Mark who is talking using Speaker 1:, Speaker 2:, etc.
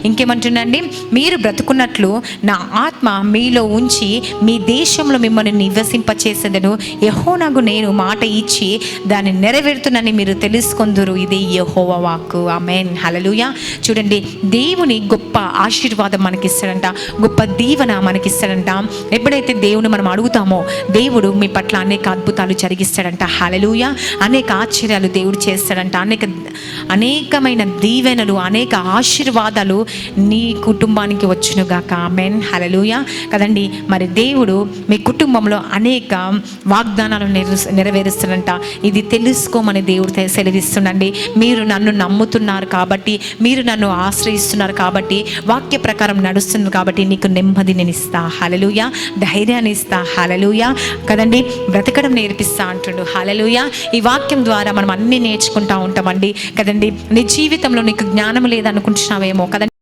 Speaker 1: ఇంకేమంటున్నాండి, మీరు బ్రతుకున్నట్లు నా ఆత్మ మీలో ఉంచి మీ దేశంలో మిమ్మల్ని నివసింపచేసేదను. యెహోవాకు నేను మాట ఇచ్చి దాన్ని నెరవేరుతునని మీరు తెలుసుకొందురు. ఇది యెహోవా వాక్కు. ఆమేన్, హల్లెలూయా. చూడండి, దేవుని గొప్ప ఆశీర్వాదం మనకిస్తాడంట, గొప్ప దీవెన మనకిస్తాడంట. ఎప్పుడైతే దేవుని మనం అడుగుతామో దేవుడు మీ పట్ల అనేక అద్భుతాలు జరిగిస్తాడంట. హల్లెలూయా. అనేక ఆశ్చర్యాలు దేవుడు చేస్తాడంట. అనేకమైన దీవెనలు, అనేక ఆశీర్వాదాలు నీ కుటుంబానికి వచ్చునుగాక. ఆమేన్, హల్లెలూయా. కదండి, మరి దేవుడు మీ కుటుంబంలో అనేక వాగ్దానాలు నెరవేరుస్తాడంట. ఇది తెలుసుకోమని దేవుడు సెలవిస్తుండండి. మీరు నన్ను నమ్ముతున్నారు కాబట్టి, మీరు నన్ను ఆశ్రయిస్తున్నారు కాబట్టి, వాక్య ప్రకారం నడుస్తున్నారు కాబట్టి నీకు నెమ్మది నేను ఇస్తా. హల్లెలూయా. ధైర్యాన్ని ఇస్తా. హల్లెలూయా. కదండి, బ్రతకడం నేర్పిస్తా అంటుండు. హల్లెలూయా. ఈ వాక్యం ద్వారా మనం అన్నీ నేర్చుకుంటా ఉంటామండి. కదండి, నీ జీవితంలో నీకు జ్ఞానం లేదనుకుంటున్నావేమో కదండి.